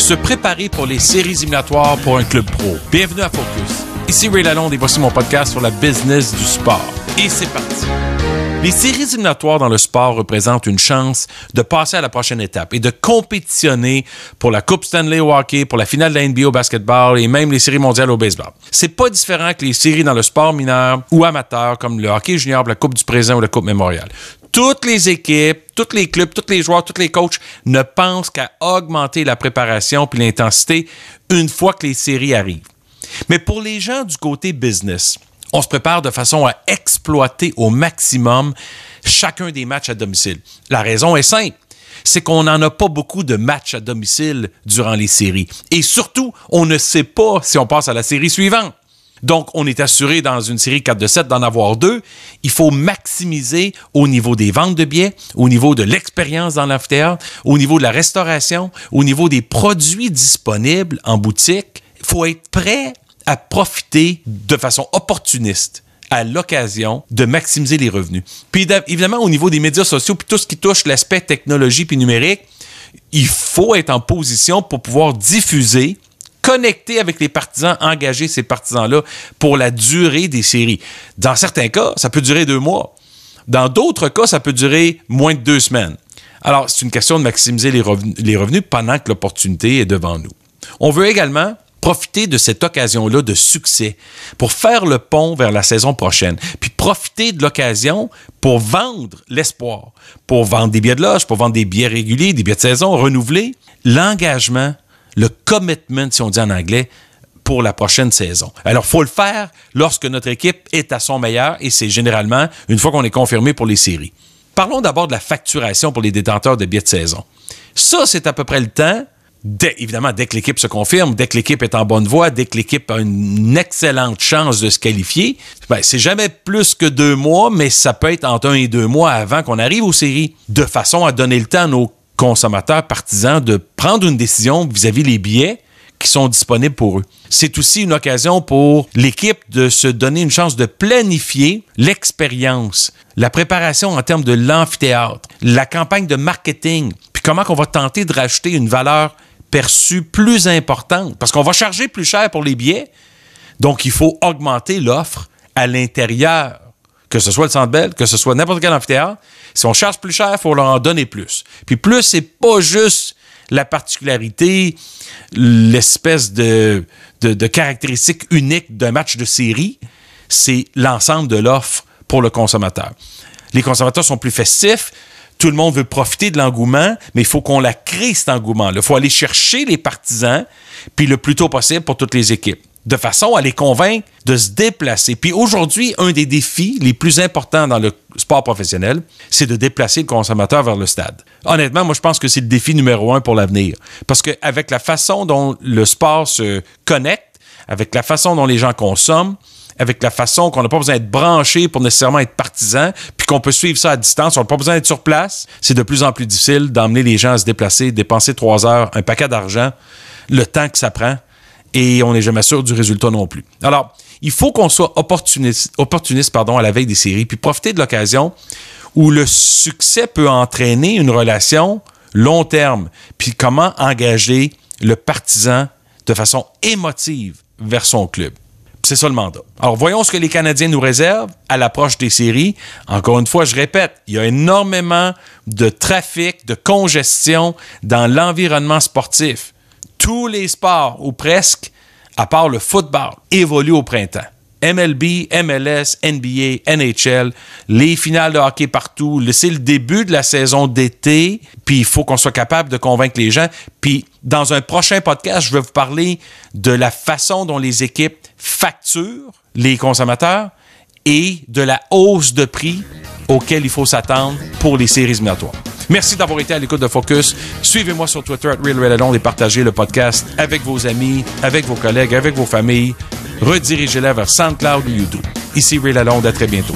se préparer pour les séries éliminatoires pour un club pro. Bienvenue à Focus. Ici Ray Lalonde et voici mon podcast sur la business du sport. Et c'est parti. Les séries éliminatoires dans le sport représentent une chance de passer à la prochaine étape et de compétitionner pour la Coupe Stanley au hockey, pour la finale de la NBA au basketball et même les séries mondiales au baseball. C'est pas différent que les séries dans le sport mineur ou amateur comme le hockey junior, la Coupe du Président ou la Coupe Mémorial. Toutes les équipes, tous les clubs, tous les joueurs, tous les coachs ne pensent qu'à augmenter la préparation puis l'intensité une fois que les séries arrivent. Mais pour les gens du côté business, on se prépare de façon à exploiter au maximum chacun des matchs à domicile. La raison est simple, c'est qu'on n'en a pas beaucoup de matchs à domicile durant les séries. Et surtout, on ne sait pas si on passe à la série suivante. Donc, on est assuré dans une série 4-7 d'en avoir 2. Il faut maximiser au niveau des ventes de billets, au niveau de l'expérience dans l'amphithéâtre, au niveau de la restauration, au niveau des produits disponibles en boutique. Il faut être prêt à profiter de façon opportuniste à l'occasion de maximiser les revenus. Puis évidemment, au niveau des médias sociaux, puis tout ce qui touche l'aspect technologie puis numérique, il faut être en position pour pouvoir diffuser, connecter avec les partisans, engager ces partisans-là pour la durée des séries. Dans certains cas, ça peut durer 2 mois. Dans d'autres cas, ça peut durer moins de 2 semaines. Alors, c'est une question de maximiser les revenus pendant que l'opportunité est devant nous. On veut également profiter de cette occasion-là de succès pour faire le pont vers la saison prochaine, puis profiter de l'occasion pour vendre l'espoir, pour vendre des billets de loge, pour vendre des billets réguliers, des billets de saison, renouveler l'engagement, le commitment, si on dit en anglais, pour la prochaine saison. Alors, il faut le faire lorsque notre équipe est à son meilleur et c'est généralement une fois qu'on est confirmé pour les séries. Parlons d'abord de la facturation pour les détenteurs de billets de saison. Ça, c'est à peu près le temps. Évidemment, dès que l'équipe se confirme, dès que l'équipe est en bonne voie, dès que l'équipe a une excellente chance de se qualifier, c'est jamais plus que 2 mois, mais ça peut être entre 1 et 2 mois avant qu'on arrive aux séries, de façon à donner le temps à nos consommateurs partisans de prendre une décision vis-à-vis les billets qui sont disponibles pour eux. C'est aussi une occasion pour l'équipe de se donner une chance de planifier l'expérience, la préparation en termes de l'amphithéâtre, la campagne de marketing, puis comment on va tenter de rajouter une valeur perçue plus importante, parce qu'on va charger plus cher pour les billets, donc il faut augmenter l'offre à l'intérieur, que ce soit le Centre Bell, que ce soit n'importe quel amphithéâtre. Si on charge plus cher, il faut leur en donner plus. Puis plus, c'est pas juste la particularité, l'espèce de caractéristique unique d'un match de série, c'est l'ensemble de l'offre pour le consommateur. Les consommateurs sont plus festifs, tout le monde veut profiter de l'engouement, mais il faut qu'on la crée, cet engouement-là. Il faut aller chercher les partisans, puis le plus tôt possible pour toutes les équipes, de façon à les convaincre de se déplacer. Puis aujourd'hui, un des défis les plus importants dans le sport professionnel, c'est de déplacer le consommateur vers le stade. Honnêtement, moi, je pense que c'est le défi numéro 1 pour l'avenir. Parce qu'avec la façon dont le sport se connecte, avec la façon dont les gens consomment, avec la façon qu'on n'a pas besoin d'être branché pour nécessairement être partisan, puis qu'on peut suivre ça à distance, on n'a pas besoin d'être sur place, c'est de plus en plus difficile d'emmener les gens à se déplacer, dépenser 3 heures, un paquet d'argent, le temps que ça prend, et on n'est jamais sûr du résultat non plus. Alors, il faut qu'on soit opportuniste à la veille des séries, puis profiter de l'occasion où le succès peut entraîner une relation long terme, puis comment engager le partisan de façon émotive vers son club. C'est ça le mandat. Alors, voyons ce que les Canadiens nous réservent à l'approche des séries. Encore une fois, je répète, il y a énormément de trafic, de congestion dans l'environnement sportif. Tous les sports, ou presque, à part le football, évoluent au printemps. MLB, MLS, NBA, NHL, les finales de hockey partout. C'est le début de la saison d'été, puis il faut qu'on soit capable de convaincre les gens. Puis, dans un prochain podcast, je vais vous parler de la façon dont les équipes facturent les consommateurs et de la hausse de prix auquel il faut s'attendre pour les séries éliminatoires. Merci d'avoir été à l'écoute de Focus. Suivez-moi sur Twitter @RealRayLalonde et partagez le podcast avec vos amis, avec vos collègues, avec vos familles. Redirigez-la vers SoundCloud ou YouTube. Ici Ray Lalonde, à très bientôt.